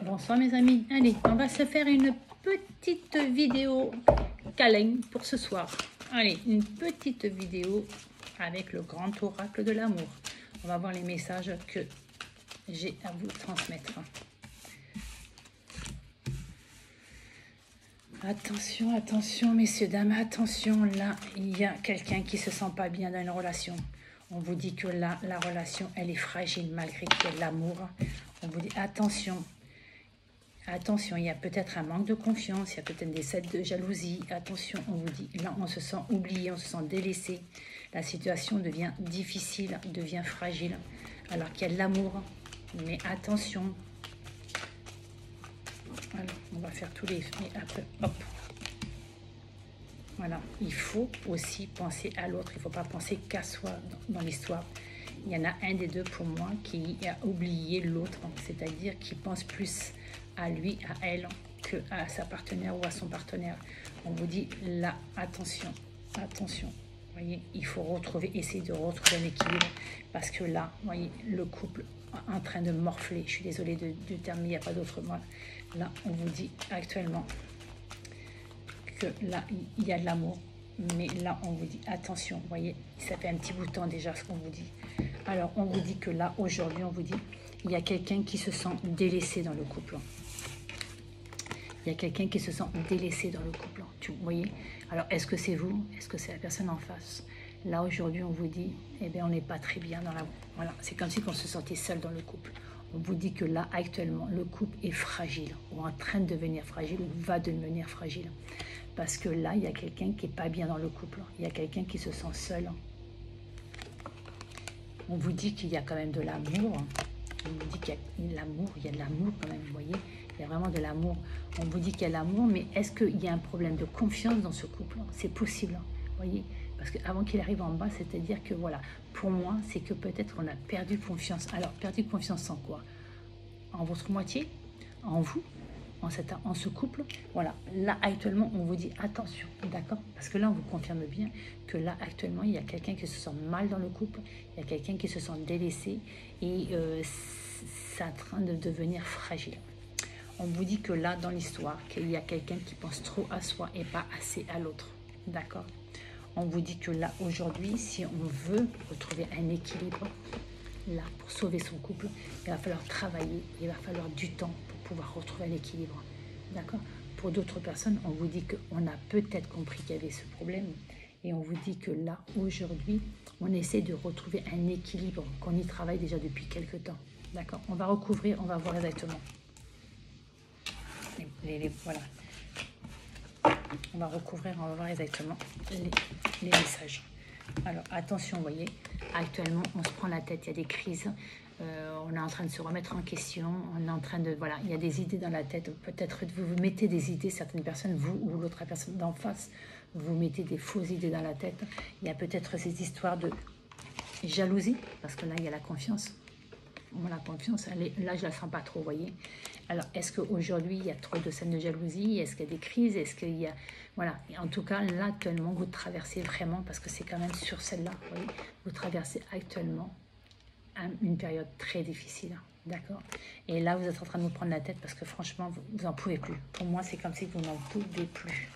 Bonsoir mes amis. Allez, on va se faire une petite vidéo câlin pour ce soir. Allez, une petite vidéo avec le grand oracle de l'amour. On va voir les messages que j'ai à vous transmettre. Attention, attention messieurs, dames, attention. Là, il y a quelqu'un qui se sent pas bien dans une relation. On vous dit que là, la relation, elle est fragile malgré qu'il y a de l'amour. On vous dit attention. Attention, il y a peut-être un manque de confiance, il y a peut-être des scènes de jalousie. Attention, on vous dit, là, on se sent oublié, on se sent délaissé. La situation devient difficile, devient fragile, alors qu'il y a de l'amour. Mais attention. Alors, on va faire tous les... Mais après, hop. Voilà, il faut aussi penser à l'autre. Il ne faut pas penser qu'à soi dans l'histoire. Il y en a un des deux pour moi qui a oublié l'autre, c'est-à-dire qui pense plus à lui, à elle, que à sa partenaire ou à son partenaire. On vous dit là, attention, attention. Vous voyez, il faut retrouver, essayer de retrouver un équilibre parce que là, vous voyez, le couple est en train de morfler. Je suis désolée du terme, mais il n'y a pas d'autre mot. Là, on vous dit actuellement que là, il y a de l'amour. Mais là, on vous dit attention. Vous voyez, ça fait un petit bout de temps déjà ce qu'on vous dit. Alors, on vous dit que là, aujourd'hui, on vous dit il y a quelqu'un qui se sent délaissé dans le couple. Il y a quelqu'un qui se sent délaissé dans le couple. Vous voyez? Alors, est-ce que c'est vous? Est-ce que c'est la personne en face? Là, aujourd'hui, on vous dit, eh bien, on n'est pas très bien dans la... Voilà, c'est comme si on se sentait seul dans le couple. On vous dit que là, actuellement, le couple est fragile, ou en train de devenir fragile, ou va devenir fragile. Parce que là, il y a quelqu'un qui n'est pas bien dans le couple. Il y a quelqu'un qui se sent seul. On vous dit qu'il y a quand même de l'amour. On vous dit qu'il y a de l'amour. Il y a de l'amour quand même, vous voyez. Il y a vraiment de l'amour. On vous dit qu'il y a de l'amour, mais est-ce qu'il y a un problème de confiance dans ce couple? C'est possible, vous voyez. Parce qu'avant qu'il arrive en bas, c'est-à-dire que, voilà, pour moi, c'est que peut-être on a perdu confiance. Alors, perdu confiance en quoi? En votre moitié? En vous? En ce couple, voilà, là actuellement on vous dit attention, d'accord, parce que là on vous confirme bien que là actuellement il y a quelqu'un qui se sent mal dans le couple, il y a quelqu'un qui se sent délaissé et c'est en train de devenir fragile. On vous dit que là dans l'histoire qu'il y a quelqu'un qui pense trop à soi et pas assez à l'autre, d'accord. On vous dit que là aujourd'hui si on veut retrouver un équilibre, là pour sauver son couple, il va falloir travailler, il va falloir du temps pouvoir retrouver l'équilibre, d'accord. Pour d'autres personnes, on vous dit qu'on a peut-être compris qu'il y avait ce problème et on vous dit que là, aujourd'hui, on essaie de retrouver un équilibre, qu'on y travaille déjà depuis quelques temps, d'accord. On va recouvrir, on va voir exactement. Voilà. On va recouvrir, on va voir exactement les messages. Alors, attention, vous voyez, actuellement, on se prend la tête, il y a des crises. On est en train de se remettre en question, on est en train de... Voilà, il y a des idées dans la tête, peut-être vous mettez des idées, certaines personnes, vous ou l'autre personne d'en face, vous mettez des fausses idées dans la tête. Il y a peut-être ces histoires de jalousie, parce que là, il y a la confiance. Bon, la confiance, là, je la sens pas trop, vous voyez. Alors, est-ce qu'aujourd'hui, il y a trop de scènes de jalousie? Est-ce qu'il y a des crises? Est-ce qu'il y a... Voilà, et en tout cas, là, actuellement, vous traversez vraiment, parce que c'est quand même sur celle-là, vous voyez, vous traversez actuellement une période très difficile, d'accord. Et là, vous êtes en train de vous prendre la tête parce que franchement, vous n'en pouvez plus. Pour moi, c'est comme si vous n'en pouvez plus.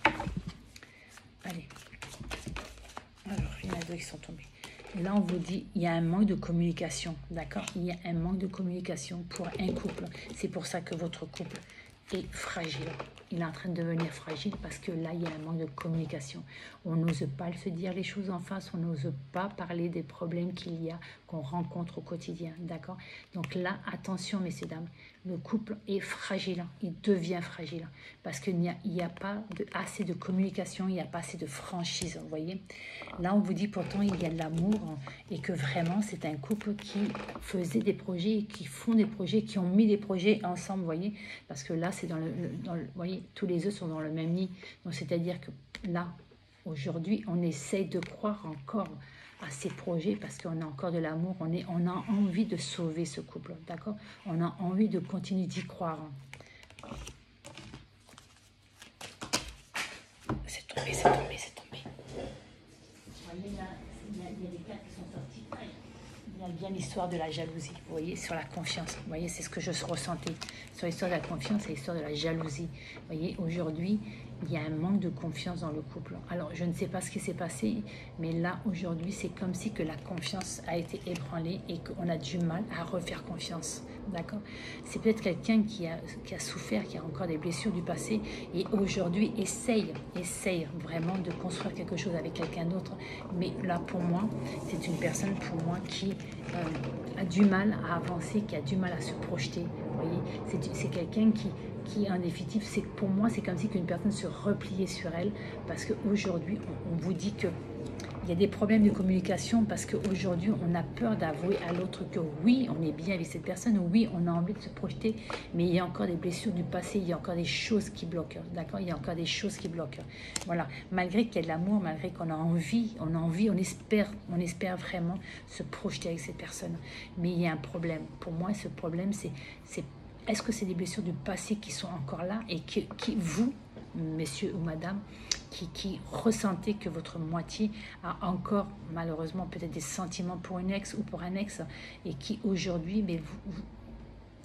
Allez. Alors, il y en a deux qui sont tombés. Et là, on vous dit, il y a un manque de communication, d'accord. Il y a un manque de communication pour un couple. C'est pour ça que votre couple est fragile. Il est en train de devenir fragile parce que là, il y a un manque de communication. On n'ose pas se dire les choses en face, on n'ose pas parler des problèmes qu'il y a, qu'on rencontre au quotidien, d'accord. Donc là, attention, messieurs, dames, le couple est fragile, il devient fragile parce qu'il n'y a pas assez de communication, il n'y a pas assez de franchise, vous voyez. Là, on vous dit pourtant, il y a de l'amour et que vraiment, c'est un couple qui faisait des projets, qui font des projets, qui ont mis des projets ensemble, vous voyez, parce que là, c'est dans le vous voyez, tous les œufs sont dans le même nid. Donc, c'est-à-dire que là, aujourd'hui, on essaye de croire encore à ces projets parce qu'on a encore de l'amour, on a envie de sauver ce couple, d'accord. On a envie de continuer d'y croire. C'est tombé, c'est tombé, c'est tombé. Vous voyez là, il y a des cartes qui sont sorties. Il y a bien l'histoire de la jalousie, vous voyez, sur la confiance. Vous voyez, c'est ce que je ressentais. Sur l'histoire de la confiance et l'histoire de la jalousie. Vous voyez, aujourd'hui, il y a un manque de confiance dans le couple. Alors, je ne sais pas ce qui s'est passé, mais là, aujourd'hui, c'est comme si que la confiance a été ébranlée et qu'on a du mal à refaire confiance. D'accord? C'est peut-être quelqu'un qui a souffert, qui a encore des blessures du passé et aujourd'hui essaye vraiment de construire quelque chose avec quelqu'un d'autre. Mais là, pour moi, c'est une personne, pour moi, qui a du mal à avancer, qui a du mal à se projeter. Vous voyez, c'est quelqu'un qui en définitive, pour moi, c'est comme si une personne se repliait sur elle parce qu'aujourd'hui, on vous dit que il y a des problèmes de communication parce qu'aujourd'hui, on a peur d'avouer à l'autre que oui, on est bien avec cette personne, oui, on a envie de se projeter, mais il y a encore des blessures du passé, il y a encore des choses qui bloquent, d'accord? Il y a encore des choses qui bloquent. Voilà, malgré qu'il y ait de l'amour, malgré qu'on a envie, on espère vraiment se projeter avec cette personne. Mais il y a un problème. Pour moi, ce problème, c'est est-ce que c'est des blessures du passé qui sont encore là et qui vous, messieurs ou madame, qui ressentez que votre moitié a encore malheureusement peut-être des sentiments pour une ex ou pour un ex et qui aujourd'hui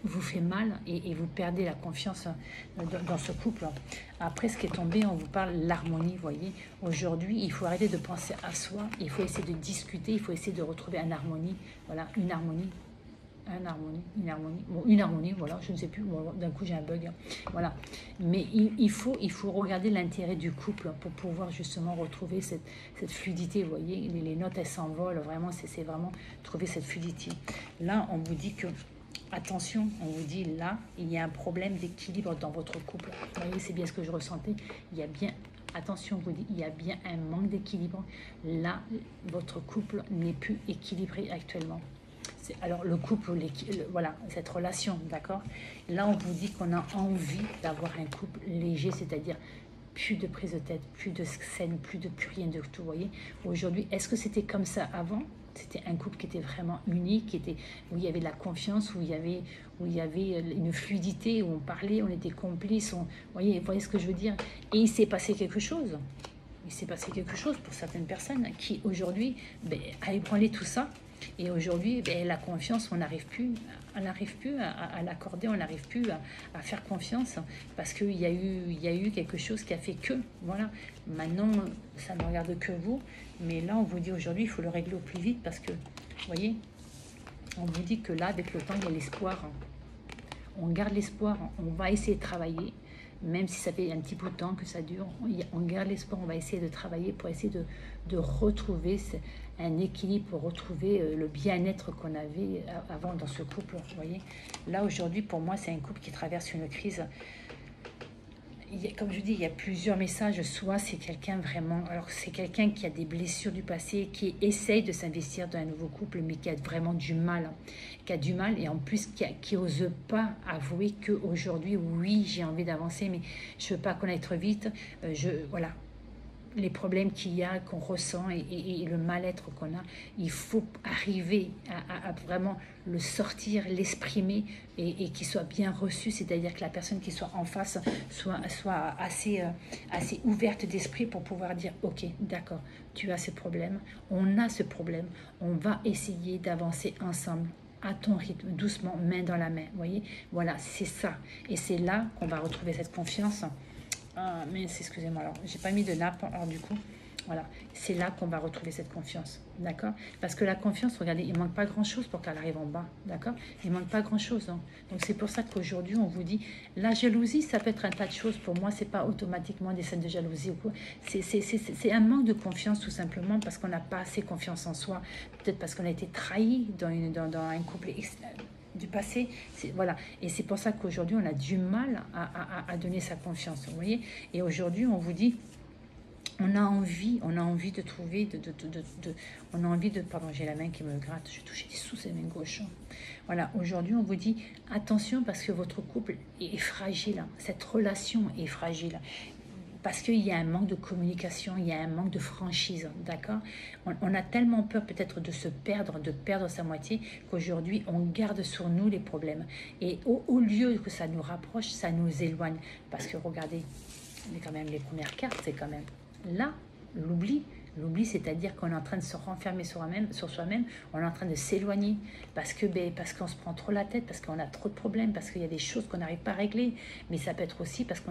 vous fait mal et vous perdez la confiance dans ce couple. Après, ce qui est tombé, on vous parle l'harmonie, vous voyez. Aujourd'hui, il faut arrêter de penser à soi, il faut essayer de discuter, il faut essayer de retrouver une harmonie, voilà, une harmonie. Une harmonie, voilà, je ne sais plus, d'un coup j'ai un bug, voilà. Mais il faut regarder l'intérêt du couple pour pouvoir justement retrouver cette fluidité, vous voyez, les notes elles s'envolent, vraiment, c'est vraiment trouver cette fluidité. Là, on vous dit que, attention, on vous dit là, il y a un problème d'équilibre dans votre couple, vous voyez, c'est bien ce que je ressentais, il y a bien... Attention, je vous dis, il y a bien un manque d'équilibre. Là, votre couple n'est plus équilibré actuellement. Alors le couple, voilà, cette relation, d'accord? Là, on vous dit qu'on a envie d'avoir un couple léger, c'est-à-dire plus de prise de tête, plus de scène, plus rien de tout, vous voyez? Aujourd'hui, est-ce que c'était comme ça avant? C'était un couple qui était vraiment unique, où il y avait de la confiance, où il y avait une fluidité, où on parlait, on était complices, vous voyez ce que je veux dire? Et il s'est passé quelque chose. Il s'est passé quelque chose pour certaines personnes qui, aujourd'hui, a ébranlé tout ça. Et aujourd'hui, la confiance, on n'arrive plus à l'accorder, on n'arrive plus à faire confiance parce qu'il y a eu quelque chose qui a fait que, voilà, maintenant, ça ne regarde que vous. Mais là, on vous dit aujourd'hui, il faut le régler au plus vite parce que, vous voyez, on vous dit que là, avec le temps, il y a l'espoir. On garde l'espoir, on va essayer de travailler. Même si ça fait un petit bout de temps que ça dure, on garde l'espoir, on va essayer de travailler pour essayer de retrouver un équilibre, pour retrouver le bien-être qu'on avait avant dans ce couple, vous voyez. Là, aujourd'hui, pour moi, c'est un couple qui traverse une crise. Comme je dis, il y a plusieurs messages. Soit c'est quelqu'un vraiment... Alors, c'est quelqu'un qui a des blessures du passé, qui essaye de s'investir dans un nouveau couple, mais qui a vraiment du mal. Qui a du mal et en plus qui n'ose pas avouer qu'aujourd'hui, oui, j'ai envie d'avancer, mais je ne veux pas connaître vite. Voilà. Les problèmes qu'il y a, qu'on ressent et le mal-être qu'on a, il faut arriver à vraiment le sortir, l'exprimer et qu'il soit bien reçu, c'est-à-dire que la personne qui soit en face soit assez ouverte d'esprit pour pouvoir dire « Ok, d'accord, tu as ce problème, on a ce problème, on va essayer d'avancer ensemble. » à ton rythme, doucement, main dans la main, vous voyez, voilà, c'est ça. Et c'est là qu'on va retrouver cette confiance. Ah, mais excusez-moi, alors, j'ai pas mis de nappe, alors du coup, voilà, c'est là qu'on va retrouver cette confiance, d'accord? Parce que la confiance, regardez, il manque pas grand-chose pour qu'elle arrive en bas, d'accord? Il manque pas grand-chose, hein. Donc c'est pour ça qu'aujourd'hui, on vous dit, la jalousie, ça peut être un tas de choses. Pour moi, c'est pas automatiquement des scènes de jalousie ou quoi. C'est un manque de confiance, tout simplement, parce qu'on n'a pas assez confiance en soi. Peut-être parce qu'on a été trahi dans un couple du passé, voilà, et c'est pour ça qu'aujourd'hui on a du mal à donner sa confiance, vous voyez, et aujourd'hui on vous dit on a envie de trouver on a envie de, pardon, j'ai la main qui me gratte, je touche des sous ses mains gauche, voilà, aujourd'hui on vous dit attention parce que votre couple est fragile, cette relation est fragile. Parce qu'il y a un manque de communication, il y a un manque de franchise, d'accord? On a tellement peur peut-être de se perdre, de perdre sa moitié, qu'aujourd'hui, on garde sur nous les problèmes. Et au lieu que ça nous rapproche, ça nous éloigne. Parce que regardez, mais quand même, les premières cartes, c'est quand même là, l'oubli. L'oubli, c'est-à-dire qu'on est en train de se renfermer sur soi-même, on est en train de s'éloigner parce qu'on se prend trop la tête, parce qu'on a trop de problèmes, parce qu'il y a des choses qu'on n'arrive pas à régler. Mais ça peut être aussi parce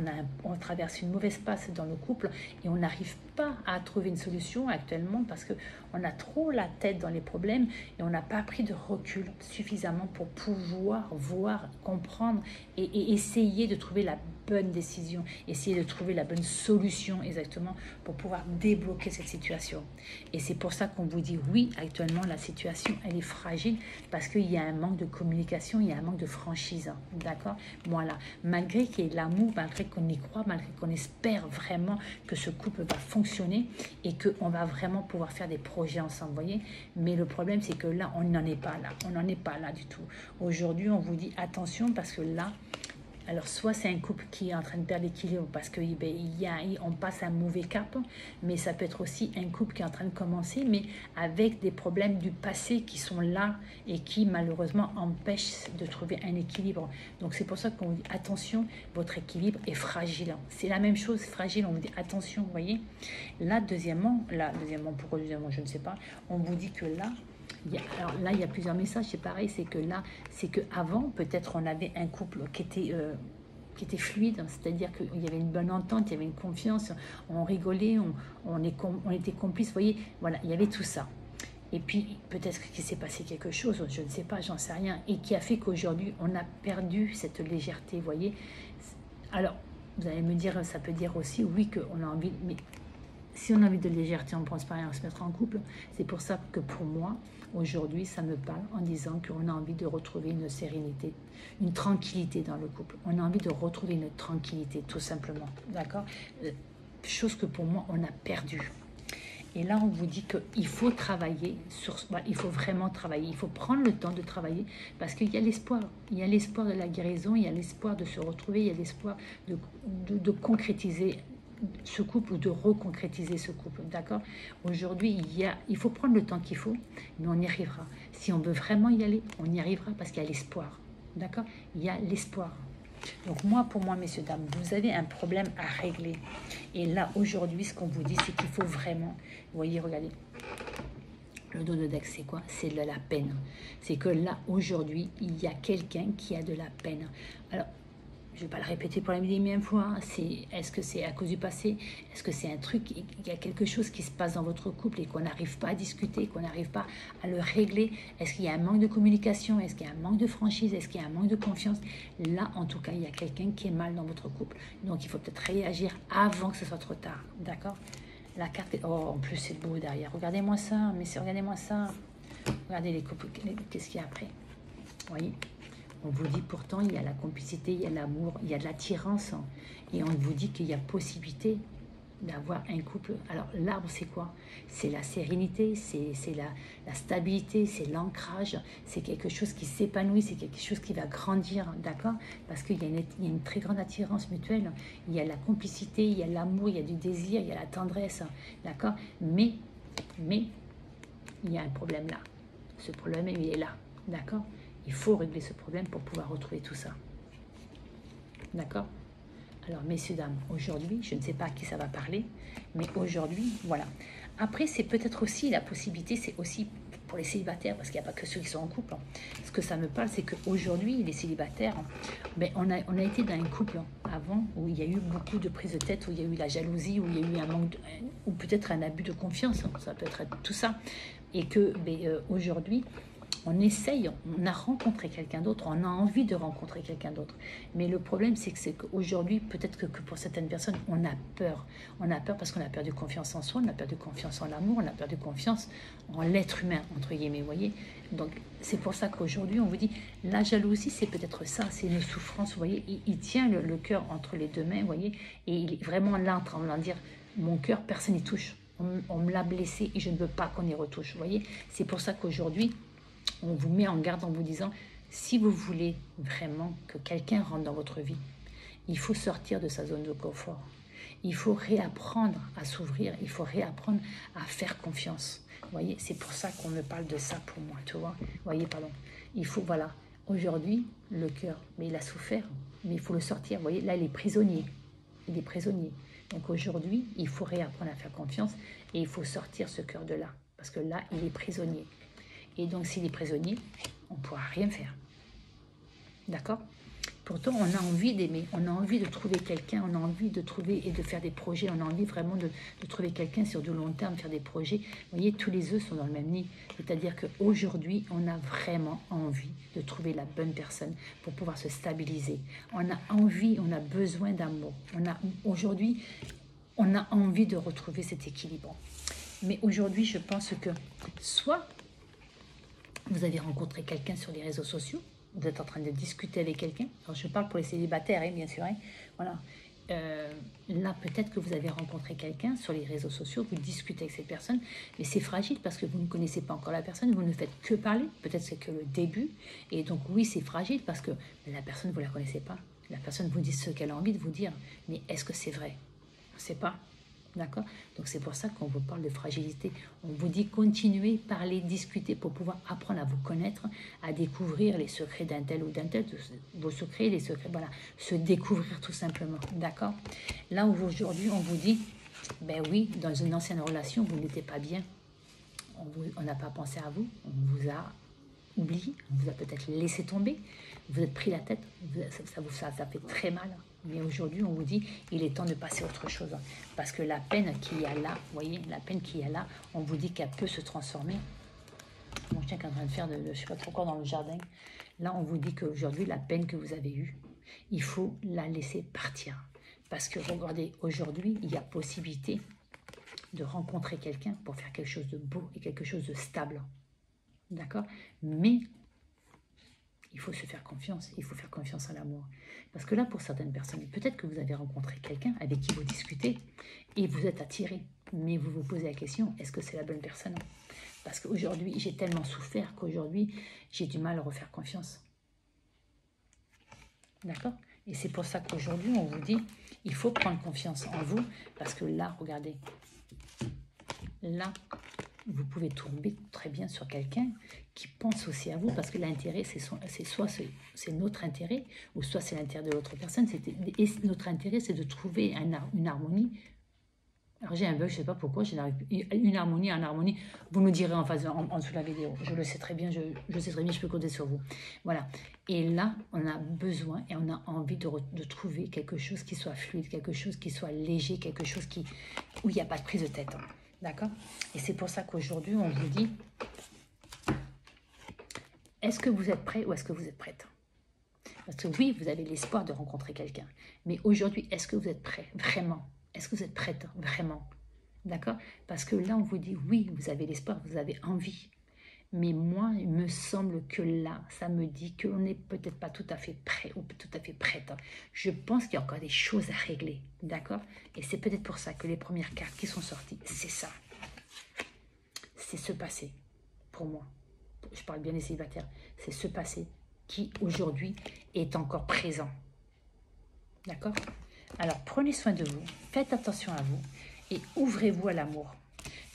on traverse une mauvaise passe dans le couple et on n'arrive pas à trouver une solution actuellement parce qu'on a trop la tête dans les problèmes et on n'a pas pris de recul suffisamment pour pouvoir voir, comprendre et essayer de trouver la bonne décision, essayer de trouver la bonne solution exactement pour pouvoir débloquer cette situation. Et c'est pour ça qu'on vous dit oui, actuellement la situation elle est fragile parce qu'il y a un manque de communication, il y a un manque de franchise, d'accord? Voilà, malgré qu'il y ait l'amour, malgré qu'on y croit, malgré qu'on espère vraiment que ce couple va fonctionner et qu'on va vraiment pouvoir faire des projets ensemble, voyez. Mais le problème c'est que là on n'en est pas là, on n'en est pas là du tout. Aujourd'hui on vous dit attention parce que là, alors, soit c'est un couple qui est en train de perdre l'équilibre parce qu'on passe un mauvais cap, mais ça peut être aussi un couple qui est en train de commencer, mais avec des problèmes du passé qui sont là et qui malheureusement empêchent de trouver un équilibre. Donc, c'est pour ça qu'on dit attention, votre équilibre est fragile. C'est la même chose, fragile, on vous dit attention, vous voyez. Là, deuxièmement, pourquoi deuxièmement, je ne sais pas, on vous dit que là, alors là, il y a plusieurs messages, c'est pareil, c'est que là, c'est qu'avant, peut-être on avait un couple qui était fluide, c'est-à-dire qu'il y avait une bonne entente, il y avait une confiance, on rigolait, on était complices, vous voyez, voilà, il y avait tout ça. Et puis, peut-être qu'il s'est passé quelque chose, je ne sais pas, j'en sais rien, et qui a fait qu'aujourd'hui, on a perdu cette légèreté, vous voyez. Alors, vous allez me dire, ça peut dire aussi, oui, qu'on a envie, mais si on a envie de légèreté, on ne pense pas à se mettre en couple. C'est pour ça que pour moi, aujourd'hui, ça me parle en disant qu'on a envie de retrouver une sérénité, une tranquillité dans le couple. On a envie de retrouver une tranquillité, tout simplement. D'accord? Chose que pour moi, on a perdue. Et là, on vous dit qu'il faut travailler, il faut vraiment travailler, il faut prendre le temps de travailler parce qu'il y a l'espoir. Il y a l'espoir de la guérison, il y a l'espoir de se retrouver, il y a l'espoir de concrétiser ce couple ou de reconcrétiser ce couple, d'accord? Aujourd'hui, il faut prendre le temps qu'il faut, mais on y arrivera. Si on veut vraiment y aller, on y arrivera parce qu'il y a l'espoir, d'accord? Il y a l'espoir. Donc pour moi, messieurs, dames, vous avez un problème à régler. Et là, aujourd'hui, ce qu'on vous dit, c'est qu'il faut vraiment, vous voyez, regardez, le dos de deck, c'est quoi? C'est de la peine. C'est que là, aujourd'hui, il y a quelqu'un qui a de la peine. Alors, je ne vais pas le répéter pour la millième fois, est-ce que c'est à cause du passé? Est-ce que c'est un truc, il y a quelque chose qui se passe dans votre couple et qu'on n'arrive pas à discuter, qu'on n'arrive pas à le régler? Est-ce qu'il y a un manque de communication? Est-ce qu'il y a un manque de franchise? Est-ce qu'il y a un manque de confiance? Là, en tout cas, il y a quelqu'un qui est mal dans votre couple. Donc, il faut peut-être réagir avant que ce soit trop tard, d'accord? La carte, oh, en plus, c'est beau derrière. Regardez-moi ça, mais regardez-moi ça. Regardez les couples, qu'est-ce qu'il y a après? Vous voyez? On vous dit pourtant, il y a la complicité, il y a l'amour, il y a de l'attirance. Et on vous dit qu'il y a possibilité d'avoir un couple. Alors l'arbre, c'est quoi? C'est la sérénité, c'est la stabilité, c'est l'ancrage. C'est quelque chose qui s'épanouit, c'est quelque chose qui va grandir, d'accord? Parce qu'il y a une très grande attirance mutuelle. Il y a la complicité, il y a l'amour, il y a du désir, il y a la tendresse, d'accord? Mais, il y a un problème là. Ce problème, il est là, d'accord? Il faut régler ce problème pour pouvoir retrouver tout ça. D'accord? Alors, messieurs, dames, aujourd'hui, je ne sais pas à qui ça va parler, mais aujourd'hui, voilà. Après, c'est peut-être aussi la possibilité, c'est aussi pour les célibataires, parce qu'il n'y a pas que ceux qui sont en couple. Ce que ça me parle, c'est qu'aujourd'hui, les célibataires, ben, on a été dans un couple avant où il y a eu beaucoup de prises de tête, où il y a eu la jalousie, où il y a eu un manque, ou peut-être un abus de confiance, ça peut être tout ça. Et que ben, aujourd'hui, on essaye, on a rencontré quelqu'un d'autre, on a envie de rencontrer quelqu'un d'autre. Mais le problème, c'est qu'aujourd'hui, peut-être que pour certaines personnes, on a peur. On a peur parce qu'on a perdu confiance en soi, on a perdu confiance en l'amour, on a perdu confiance en l'être humain, entre guillemets, vous voyez. Donc, c'est pour ça qu'aujourd'hui, on vous dit, la jalousie, c'est peut-être ça, c'est une souffrance, vous voyez. Il tient le cœur entre les deux mains, vous voyez, et il est vraiment là en train de dire, mon cœur, personne n'y touche. On me l'a blessé et je ne veux pas qu'on y retouche, vous voyez. C'est pour ça qu'aujourd'hui, on vous met en garde en vous disant, si vous voulez vraiment que quelqu'un rentre dans votre vie, il faut sortir de sa zone de confort. Il faut réapprendre à s'ouvrir, il faut réapprendre à faire confiance. Vous voyez, c'est pour ça qu'on me parle de ça pour moi, tu vois. Vous voyez, pardon. Il faut, voilà, aujourd'hui, le cœur, mais il a souffert, mais il faut le sortir. Vous voyez, là, il est prisonnier. Il est prisonnier. Donc aujourd'hui, il faut réapprendre à faire confiance et il faut sortir ce cœur de là. Parce que là, il est prisonnier. Et donc, s'il est prisonnier, on ne pourra rien faire. D'accord? Pourtant, on a envie d'aimer, on a envie de trouver quelqu'un, on a envie de trouver et de faire des projets, on a envie vraiment de trouver quelqu'un sur du long terme, faire des projets. Vous voyez, tous les œufs sont dans le même nid. C'est-à-dire qu'aujourd'hui, on a vraiment envie de trouver la bonne personne pour pouvoir se stabiliser. On a envie, on a besoin d'amour. Aujourd'hui, on a envie de retrouver cet équilibre. Mais aujourd'hui, je pense que soit vous avez rencontré quelqu'un sur les réseaux sociaux, vous êtes en train de discuter avec quelqu'un. Alors, je parle pour les célibataires, hein, bien sûr. Hein. Voilà. Là, peut-être que vous avez rencontré quelqu'un sur les réseaux sociaux, vous discutez avec cette personne, mais c'est fragile parce que vous ne connaissez pas encore la personne, vous ne faites que parler, peut-être c'est que le début, et donc oui, c'est fragile parce que la personne, vous ne la connaissez pas. La personne vous dit ce qu'elle a envie de vous dire, mais est-ce que c'est vrai? On ne sait pas. D'accord? Donc c'est pour ça qu'on vous parle de fragilité. On vous dit continuez, parlez, discutez pour pouvoir apprendre à vous connaître, à découvrir les secrets d'un tel ou d'un tel, vos secrets, les secrets, voilà, se découvrir tout simplement. D'accord? Là où aujourd'hui on vous dit, ben oui, dans une ancienne relation, vous n'étiez pas bien. On n'a pas pensé à vous, on vous a oublié, on vous a peut-être laissé tomber, vous êtes pris la tête, ça fait très mal. Mais aujourd'hui, on vous dit, il est temps de passer à autre chose. Parce que la peine qu'il y a là, vous voyez, la peine qu'il y a là, on vous dit qu'elle peut se transformer. Mon chien qui est en train de faire je ne sais pas trop quoi dans le jardin. Là, on vous dit qu'aujourd'hui, la peine que vous avez eue, il faut la laisser partir. Parce que, regardez, aujourd'hui, il y a possibilité de rencontrer quelqu'un pour faire quelque chose de beau et quelque chose de stable. D'accord? Mais il faut se faire confiance, il faut faire confiance à l'amour. Parce que là, pour certaines personnes, peut-être que vous avez rencontré quelqu'un avec qui vous discutez et vous êtes attiré, mais vous vous posez la question, est-ce que c'est la bonne personne? Parce qu'aujourd'hui, j'ai tellement souffert qu'aujourd'hui, j'ai du mal à refaire confiance. D'accord? Et c'est pour ça qu'aujourd'hui, on vous dit, il faut prendre confiance en vous, parce que là, regardez, là, vous pouvez tomber très bien sur quelqu'un qui pense aussi à vous, parce que l'intérêt, soit c'est notre intérêt, ou soit c'est l'intérêt de l'autre personne. Et notre intérêt, c'est de trouver une harmonie. Alors j'ai un bug, je ne sais pas pourquoi, une harmonie, en harmonie. Vous me direz en dessous de la vidéo. Je le sais très bien, je sais très bien, je peux compter sur vous. Voilà. Et là, on a besoin et on a envie de trouver quelque chose qui soit fluide, quelque chose qui soit léger, quelque chose où il n'y a pas de prise de tête. Hein. D'accord? Et c'est pour ça qu'aujourd'hui, on vous dit, est-ce que vous êtes prêt ou est-ce que vous êtes prête? Parce que oui, vous avez l'espoir de rencontrer quelqu'un. Mais aujourd'hui, est-ce que vous êtes prêt? Vraiment? Est-ce que vous êtes prête? Vraiment? D'accord? Parce que là, on vous dit, oui, vous avez l'espoir, vous avez envie. Mais moi, il me semble que là, ça me dit qu'on n'est peut-être pas tout à fait prêt ou tout à fait prête. Je pense qu'il y a encore des choses à régler, d'accord? Et c'est peut-être pour ça que les premières cartes qui sont sorties, c'est ça. C'est ce passé, pour moi. Je parle bien des célibataires. C'est ce passé qui, aujourd'hui, est encore présent. D'accord? Alors, prenez soin de vous, faites attention à vous et ouvrez-vous à l'amour.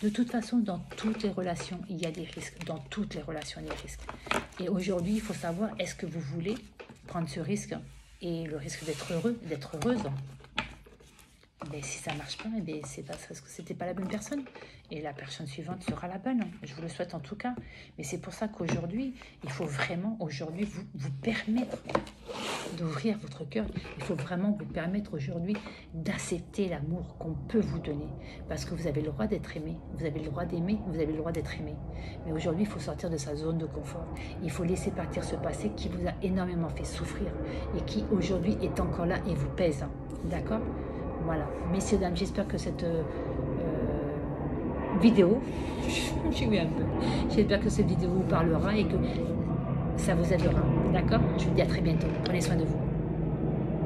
De toute façon, dans toutes les relations, il y a des risques. Dans toutes les relations, il y a des risques. Et aujourd'hui, il faut savoir, est-ce que vous voulez prendre ce risque et le risque d'être heureux, d'être heureuse? Mais si ça ne marche pas, c'est parce que ce n'était pas la bonne personne. Et la personne suivante sera la bonne. Je vous le souhaite en tout cas. Mais c'est pour ça qu'aujourd'hui, il faut vraiment aujourd'hui vous permettre d'ouvrir votre cœur. Il faut vraiment vous permettre aujourd'hui d'accepter l'amour qu'on peut vous donner. Parce que vous avez le droit d'être aimé. Vous avez le droit d'aimer. Vous avez le droit d'être aimé. Mais aujourd'hui, il faut sortir de sa zone de confort. Il faut laisser partir ce passé qui vous a énormément fait souffrir. Et qui aujourd'hui est encore là et vous pèse. D'accord ? Voilà, messieurs, dames, j'espère que cette vidéo, j'ai eu un peu, j'espère que cette vidéo vous parlera et que ça vous aidera, d'accord? Je vous dis à très bientôt, prenez soin de vous.